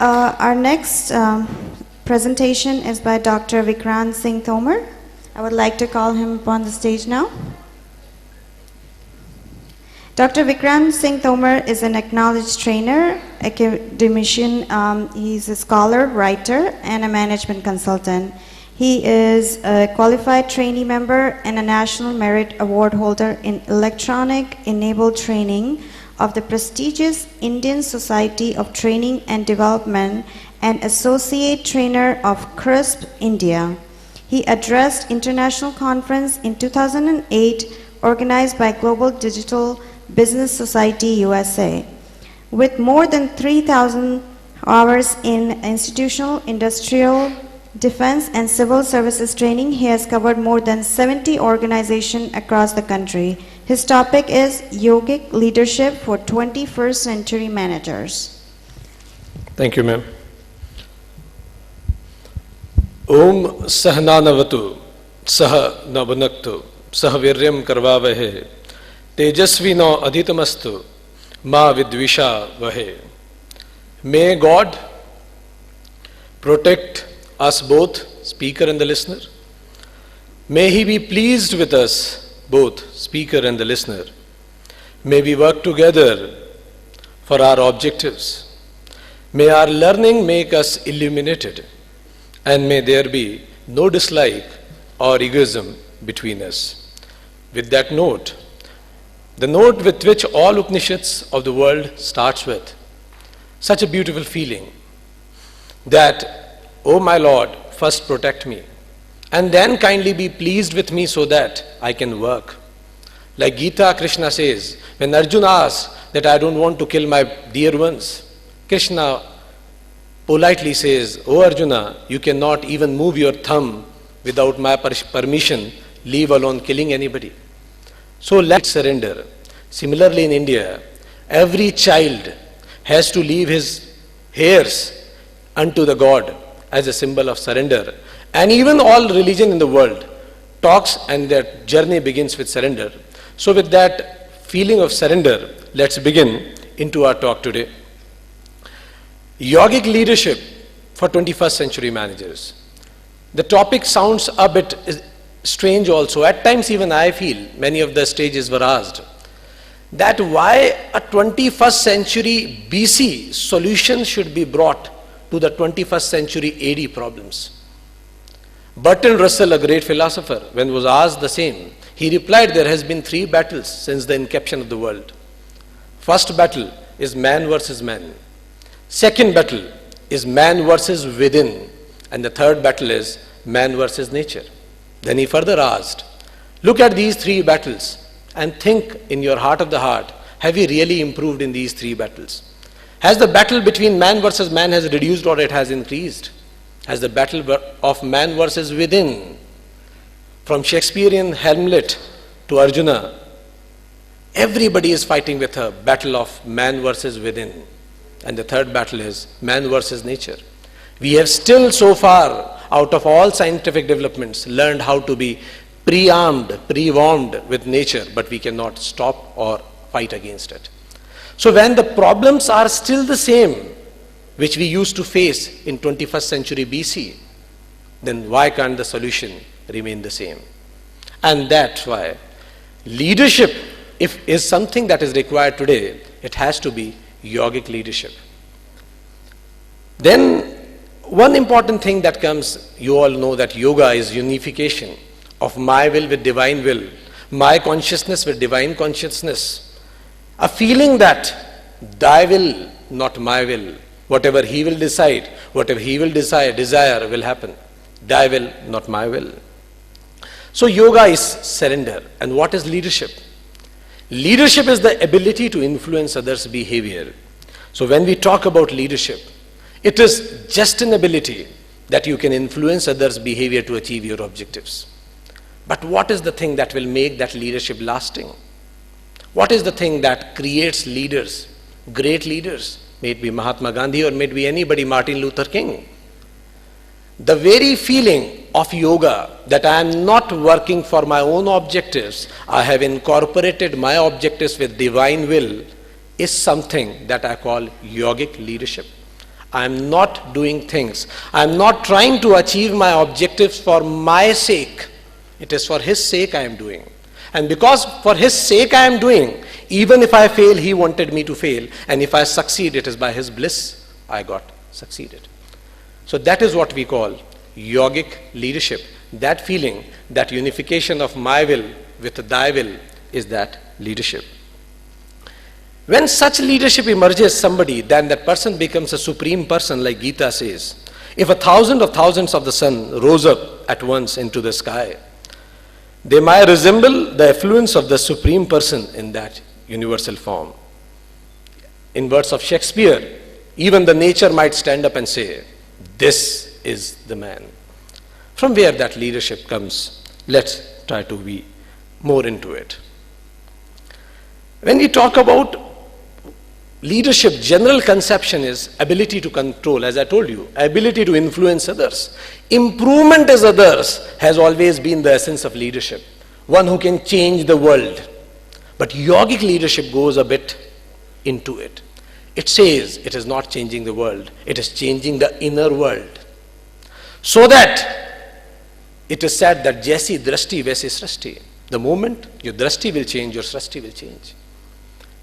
Our next presentation is by Dr. Vikrant Singh Tomar. I would like to call him upon the stage now. Dr. Vikrant Singh Tomar is an acknowledged trainer, academician, he's a scholar, writer, and a management consultant. He is a qualified trainee member and a National Merit Award holder in electronic enabled training of the prestigious Indian Society of Training and Development and associate trainer of CRISP India. He addressed international conference in 2008 organized by Global Digital Business Society USA. With more than 3,000 hours in institutional, industrial, defense and civil services training, he has covered more than 70 organizations across the country. His topic is Yogic Leadership for 21st Century Managers. Thank you, ma'am. Om Sahananavatu Saha Nabunaktu Sahaviryam Karvavahe Tejasvino Adhitamastu Ma Vidvisha Vahe. May God protect us both, speaker and the listener. May He be pleased with us, both speaker and the listener. May we work together for our objectives. May our learning make us illuminated, and may there be no dislike or egoism between us. With that note, the note with which all Upanishads of the world starts with, such a beautiful feeling that, "Oh my Lord, first protect me, and then kindly be pleased with me so that I can work." Like Gita, Krishna says, when Arjuna asks that I don't want to kill my dear ones, Krishna politely says, "Oh Arjuna, you cannot even move your thumb without my permission, leave alone killing anybody." So let's surrender. Similarly in India, every child has to leave his hairs unto the God as a symbol of surrender. And even all religion in the world talks, and that journey begins with surrender. So with that feeling of surrender, let's begin into our talk today. Yogic leadership for 21st century managers. The topic sounds a bit strange also. At times even I feel, many of the stages were asked, that why a 21st century BC solution should be brought to the 21st century AD problems. Bertrand Russell, a great philosopher, when was asked the same, he replied, there has been 3 battles since the inception of the world. First battle is man versus man. Second battle is man versus within. And the third battle is man versus nature. Then he further asked, look at these 3 battles and think in your heart of the heart, have you really improved in these 3 battles? Has the battle between man versus man has reduced or it has increased? Has the battle of man versus within, from Shakespearean Hamlet to Arjuna, everybody is fighting with a battle of man versus within. And the third battle is man versus nature. We have still so far, out of all scientific developments, learned how to be pre-armed, pre-warmed with nature, but we cannot stop or fight against it. So when the problems are still the same, which we used to face in 21st century BC, then why can't the solution remain the same? And that's why leadership, if is something that is required today, it has to be yogic leadership. Then one important thing that comes, you all know that yoga is unification of my will with divine will, my consciousness with divine consciousness. A feeling that thy will, not my will. Whatever he will decide, whatever he will desire will happen. Thy will, not my will. So yoga is surrender. And what is leadership? Leadership is the ability to influence others' behavior. So when we talk about leadership, it is just an ability that you can influence others' behavior to achieve your objectives. But what is the thing that will make that leadership lasting? What is the thing that creates leaders, great leaders? May it be Mahatma Gandhi or may it be anybody, Martin Luther King. The very feeling of yoga that I am not working for my own objectives, I have incorporated my objectives with divine will, is something that I call yogic leadership. I am not doing things. I am not trying to achieve my objectives for my sake. It is for his sake I am doing. And because for his sake I am doing, even if I fail, he wanted me to fail. And if I succeed, it is by his bliss I got succeeded. So that is what we call yogic leadership. That feeling, that unification of my will with thy will is that leadership. When such leadership emerges somebody, then that person becomes a supreme person, like Gita says. If 1,000 of thousands of the sun rose up at once into the sky, they might resemble the effluence of the supreme person in that universal form. In words of Shakespeare, even the nature might stand up and say, this is the man. From where that leadership comes, let's try to be more into it. When we talk about leadership, general conception is ability to control, as I told you, ability to influence others. Improvement as others has always been the essence of leadership. One who can change the world. But yogic leadership goes a bit into it. It says it is not changing the world, it is changing the inner world. So that it is said that Jaisi drashti vaise srashti. The moment your drashti will change, your srashti will change.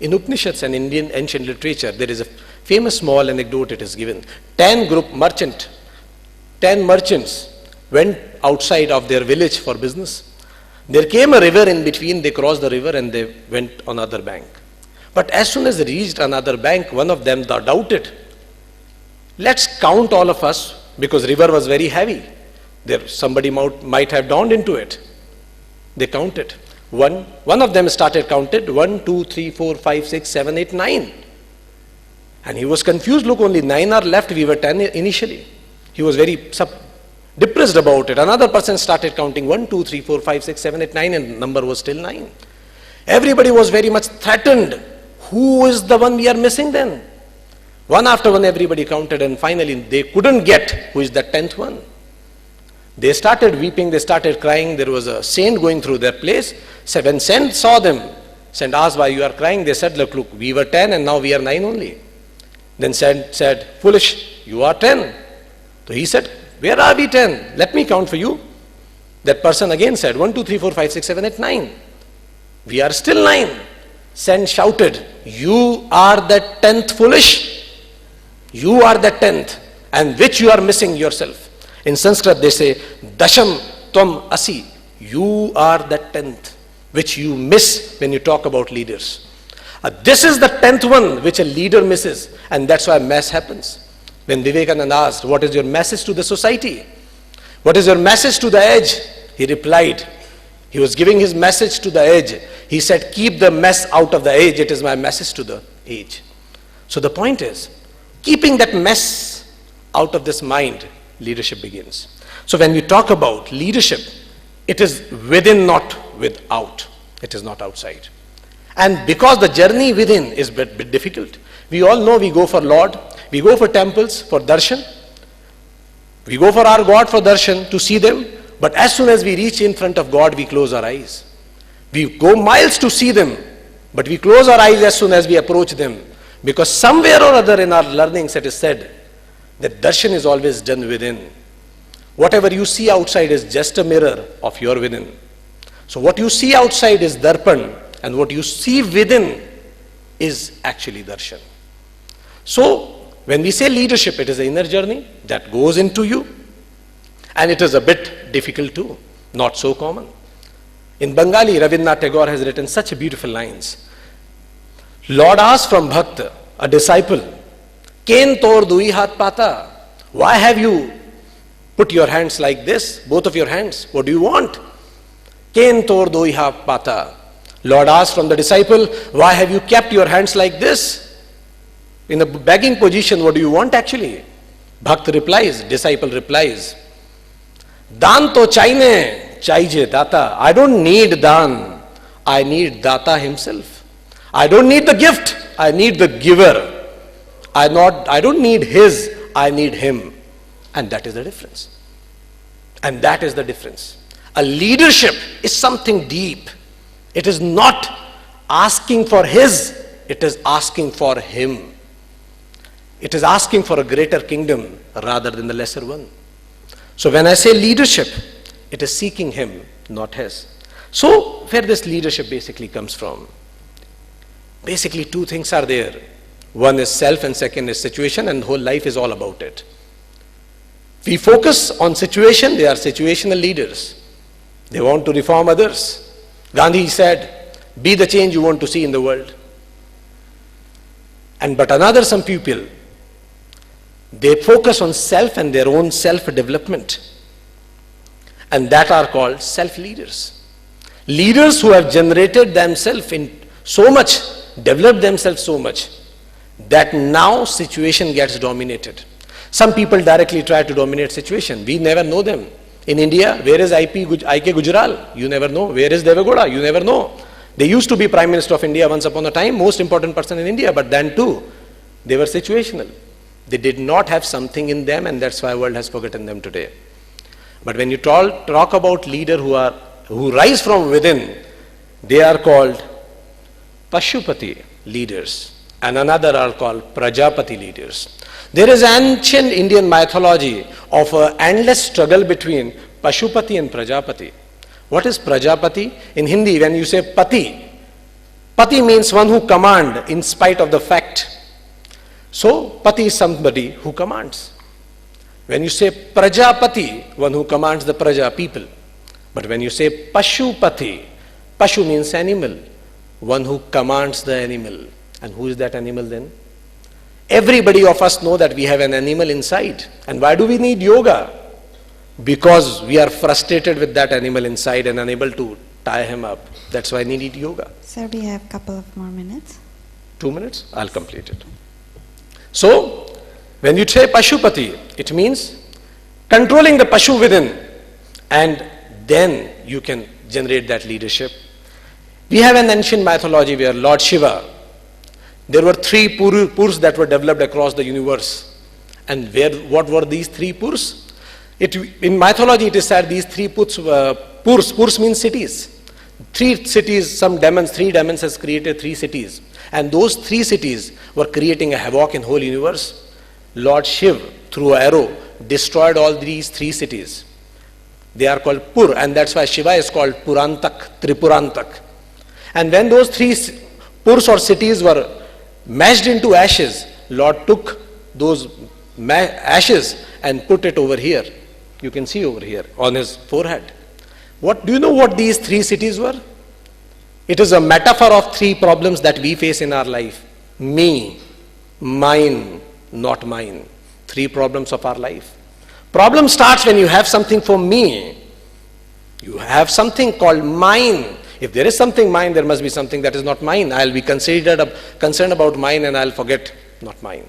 In Upanishads and Indian ancient literature, there is a famous small anecdote it is given. 10 merchants went outside of their village for business. There came a river in between, they crossed the river and they went on other bank. But as soon as they reached another bank, one of them doubted. Let's count all of us, because river was very heavy. There somebody might have drowned into it. They counted. One of them started counted 1, 2, 3, 4, 5, 6, 7, 8, 9. And he was confused. Look, only 9 are left. We were 10 initially. He was very depressed about it. Another person started counting 1, 2, 3, 4, 5, 6, 7, 8, 9, and the number was still 9. Everybody was very much threatened. Who is the one we are missing then? One after one everybody counted, and finally they couldn't get who is the 10th one. They started weeping, they started crying. There was a saint going through their place. So when saint saw them, saint asked, why you are crying? They said, look, we were 10 and now we are 9 only. Then saint said, foolish, you are 10. So he said, where are we 10? Let me count for you. That person again said, 1, 2, 3, 4, 5, 6, 7, 8, 9. We are still 9. Saint shouted, you are the 10th foolish. You are the 10th, and which you are missing yourself. In Sanskrit they say, Dasham Tvam Asi. You are the 10th, which you miss when you talk about leaders. This is the 10th one which a leader misses, and that's why mess happens. When Vivekananda asked, what is your message to the society? What is your message to the edge? He replied, he was giving his message to the edge. He said, keep the mess out of the age. It is my message to the age. So the point is, keeping that mess out of this mind, leadership begins. So when we talk about leadership, it is within, not without. It is not outside. And because the journey within is a bit difficult, we all know we go for Lord, we go for temples for darshan, we go for our God for darshan to see them, but as soon as we reach in front of God, we close our eyes. We go miles to see them, but we close our eyes as soon as we approach them, because somewhere or other in our learnings it is said that darshan is always done within. Whatever you see outside is just a mirror of your within. So what you see outside is darpan, and what you see within is actually darshan. So when we say leadership, it is an inner journey that goes into you, and it is a bit difficult too, not so common. In Bengali, Rabindranath Tagore has written such beautiful lines. Lord asked from Bhakta, a disciple, Ken tor dui hat pata? Why have you put your hands like this, both of your hands? What do you want? Ken tor dui hat pata? Lord asked from the disciple, why have you kept your hands like this? In a begging position, what do you want actually? Bhakta replies, disciple replies, Dan to chaine, chaije data. I don't need dan, I need data himself. I don't need the gift, I need the giver. I don't need his, I need him. And that is the difference. And that is the difference. A leadership is something deep. It is not asking for his, it is asking for him. It is asking for a greater kingdom rather than the lesser one. So when I say leadership, it is seeking him, not his. So where this leadership basically comes from? Basically two things are there. One is self and second is situation, and whole life is all about it. We focus on situation, they are situational leaders. They want to reform others. Gandhi said, be the change you want to see in the world. But another some people, they focus on self and their own self-development. And that are called self-leaders. Leaders who have generated themselves in so much, developed themselves so much, that now situation gets dominated. Some people directly try to dominate situation. We never know them. In India, where is IK Gujral? You never know. Where is Devagoda? You never know. They used to be Prime Minister of India once upon a time, most important person in India, but then too, they were situational. They did not have something in them, and that's why the world has forgotten them today. But when you talk about leaders who rise from within, they are called Pashupati leaders, and another are called Prajapati leaders. There is ancient Indian mythology of an endless struggle between Pashupati and Prajapati. What is Prajapati? In Hindi, when you say Pati, Pati means one who commands in spite of the fact. So, Pati is somebody who commands. When you say Prajapati, one who commands the Praja, people. But when you say Pashupati, Pashu means animal, one who commands the animal. And who is that animal then? Everybody of us know that we have an animal inside. And why do we need yoga? Because we are frustrated with that animal inside and unable to tie him up. That's why we need yoga. Sir, we have a couple of more minutes. 2 minutes? I'll complete it. So, when you say Pashupati, it means controlling the Pashu within, and then you can generate that leadership. We have an ancient mythology where Lord Shiva, there were 3 purs that were developed across the universe. And what were these 3 purs? In mythology it is said these 3 purs means cities. 3 cities, 3 demons has created 3 cities. And those 3 cities were creating a havoc in whole universe. Lord Shiv, through an arrow, destroyed all these 3 cities. They are called Pur, and that's why Shiva is called Purantak, Tripurantak. And when those 3 Purs or cities were mashed into ashes, Lord took those ashes and put it over here. You can see over here on his forehead. Do you know what these 3 cities were? It is a metaphor of 3 problems that we face in our life. Me, mine, not mine. 3 problems of our life. Problem starts when you have something for me. You have something called mine. If there is something mine, there must be something that is not mine. I'll be concerned about mine and I'll forget not mine.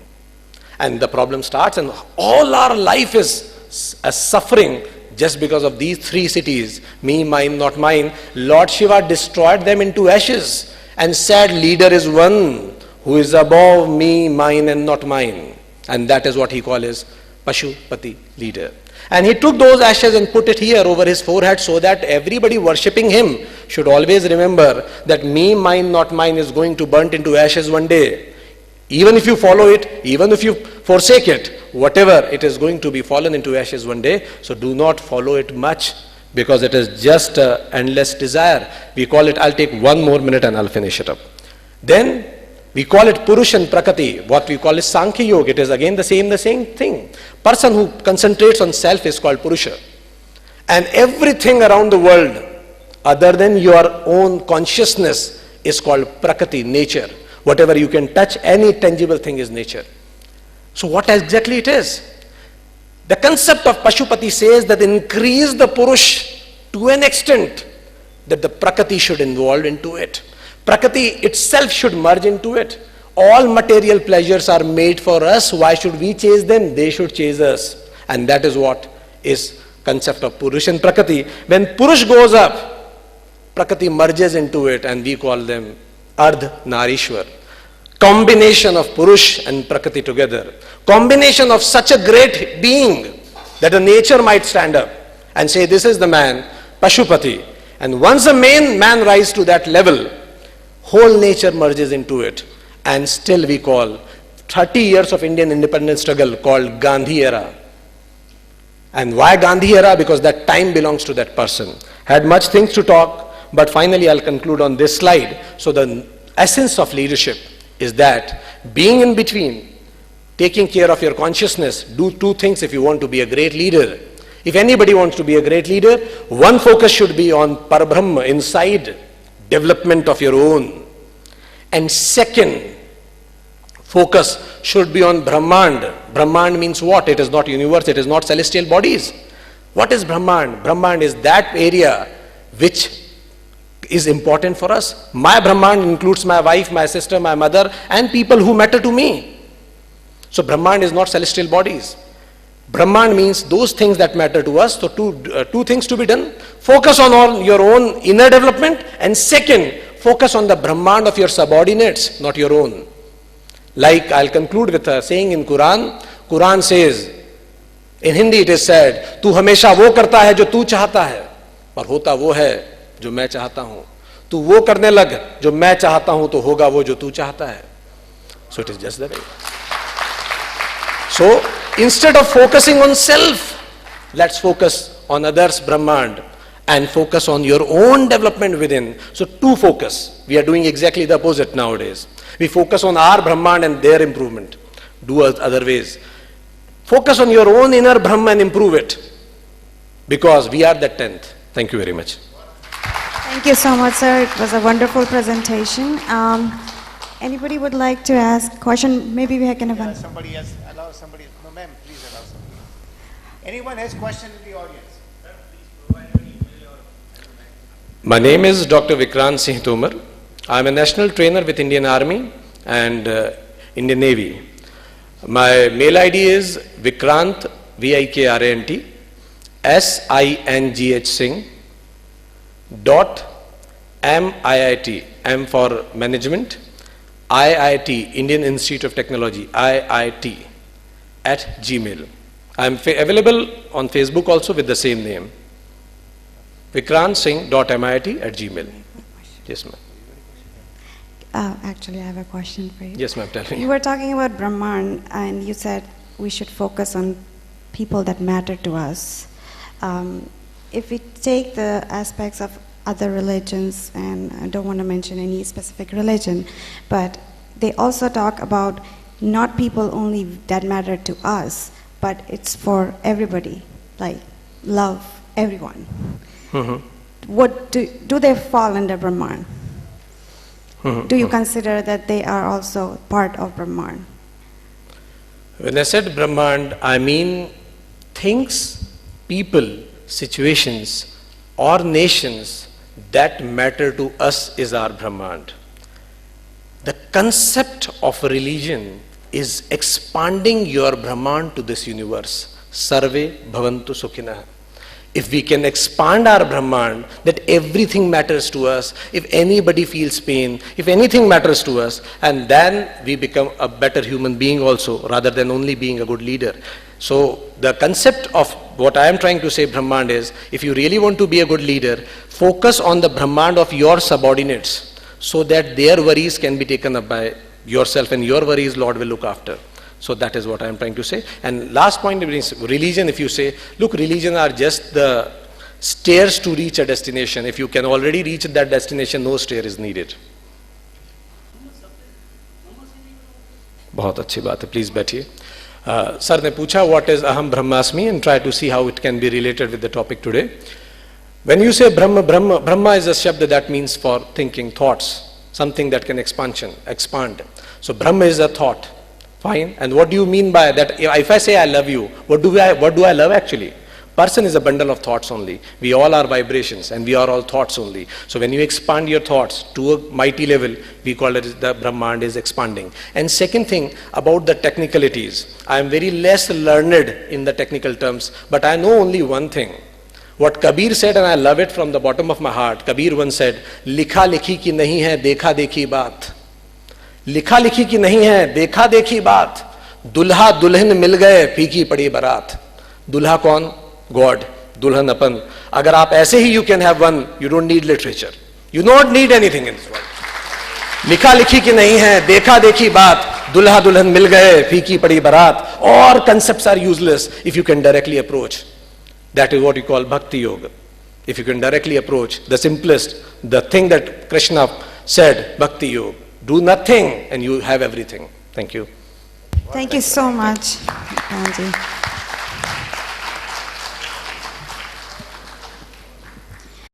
And the problem starts, and all our life is a suffering just because of these 3 cities, me, mine, not mine. Lord Shiva destroyed them into ashes and said, leader is one who is above me, mine and not mine. And that is what he calls as Pashupati leader. And he took those ashes and put it here over his forehead so that everybody worshipping him should always remember that me, mine, not mine is going to burn into ashes one day. Even if you follow it, even if you forsake it, whatever, it is going to be fallen into ashes one day. So do not follow it much, because it is just an endless desire. We call it, I'll take 1 more minute and I'll finish it up. Then we call it Purush and Prakriti. What we call is Sankhya Yoga. It is again the same thing. Person who concentrates on self is called Purusha. And everything around the world other than your own consciousness is called Prakriti, nature. Whatever you can touch, any tangible thing is nature. So what exactly it is? The concept of Pashupati says that increase the Purush to an extent that the Prakriti should involve into it. Prakriti itself should merge into it. All material pleasures are made for us. Why should we chase them? They should chase us. And that is what is concept of Purush and Prakriti. When Purush goes up, Prakriti merges into it, and we call them Ardh Narishwar. Combination of Purush and Prakriti together. Combination of such a great being that a nature might stand up and say, this is the man, Pashupati. And once a man rises to that level, whole nature merges into it. And still we call 30 years of Indian independence struggle called Gandhi era. And why Gandhi era? Because that time belongs to that person. Had much things to talk, but finally I'll conclude on this slide. So the essence of leadership is that being in between, taking care of your consciousness, do two things if you want to be a great leader. If anybody wants to be a great leader, one focus should be on Parabrahma, inside, development of your own. And second, focus should be on Brahmand. Brahmand means what? It is not universe, it is not celestial bodies. What is Brahmand? Brahmand is that area which is important for us. My Brahmand includes my wife, my sister, my mother, and people who matter to me. So Brahmand is not celestial bodies. Brahmand means those things that matter to us. So two things to be done. Focus on your own inner development, and second, focus on the Brahmand of your subordinates, not your own. Like I'll conclude with a saying in Quran. Quran says, in Hindi it is said, तू हमेशा वो करता है जो तू चाहता है, और होता वो है जो मैं चाहता हूं. तू वो करने लग जो मैं चाहता हूं, तो होगा वो जो तू चाहता है. So it is just that way. So instead of focusing on self, let's focus on others' Brahmand and focus on your own development within. So two focus. We are doing exactly the opposite nowadays. We focus on our Brahmand and their improvement. Do other ways. Focus on your own inner Brahman and improve it. Because we are the 10th. Thank you very much. Thank you so much, sir. It was a wonderful presentation. Anybody would like to ask a question? Maybe we can have one. Somebody has, allow somebody. No, ma'am, please allow somebody. Anyone has question in the audience? My name is Dr. Vikrant Singh Tomar. I am a national trainer with Indian Army and Indian Navy. My mail ID is Vikrant, Vikrant, SINGH Singh, .MIIT, M for management, IIT, Indian Institute of Technology, IIT, @gmail. I am available on Facebook also with the same name. Vikrant Singh .MIIT@gmail. Yes, ma'am. Actually, I have a question for you. Yes, ma'am, tell me. You were talking about Brahman, and you said we should focus on people that matter to us. If we take the aspects of other religions, and I don't want to mention any specific religion, but they also talk about not people only that matter to us, but it's for everybody, like love everyone. What do they fall under Brahman? Do you consider that they are also part of Brahman? When I said Brahmand, I mean things, people, situations, or nations that matter to us is our Brahmand. The concept of religion is expanding your Brahmand to this universe. Sarve bhavantu sukhinah. If we can expand our Brahmand, that everything matters to us, if anybody feels pain, if anything matters to us, and then we become a better human being also, rather than only being a good leader. So the concept of what I am trying to say, Brahmand, is if you really want to be a good leader, focus on the Brahmand of your subordinates, so that their worries can be taken up by yourself, and your worries Lord will look after. So that is what I am trying to say. And last point is religion. If you say, look, religion are just the stairs to reach a destination. If you can already reach that destination, no stair is needed. बहुत अच्छी बात है, please बैठिए. Sir ने पूछा what is aham brahmasmi, and try to see how it can be related with the topic today. When you say Brahma is a shabd that means for thinking, thoughts, something that can expand. So Brahma is a thought. Fine. And what do you mean by that? If I say I love you, what do I love actually? Person is a bundle of thoughts only. We all are vibrations, and we are all thoughts only. So when you expand your thoughts to a mighty level, we call it the Brahmand is expanding. And second thing about the technicalities, I am very less learned in the technical terms, but I know only one thing. What Kabir said, and I love it from the bottom of my heart. Kabir once said, "Likha likhi ki nahi hai, dekha dekhi baat." लिखा लिखी की नहीं है, देखा देखी बात. दुल्हा दुल्हन मिल गए, फीकी पड़ी बारात. दुल्हा कौन? गॉड. दुल्हन अपन. अगर आप ऐसे ही, you can have one, you don't need literature, you don't need anything in this world. लिखा लिखी की नहीं है, देखा देखी बात. dulha dulhan mil gaye, feeki padi barat. All concepts are useless if you can directly approach. That is what you call bhakti yoga. If you can directly approach the simplest, the thing that Krishna said, bhakti yoga. Do nothing and you have everything. Thank you. Thank you so much, Vikrantji.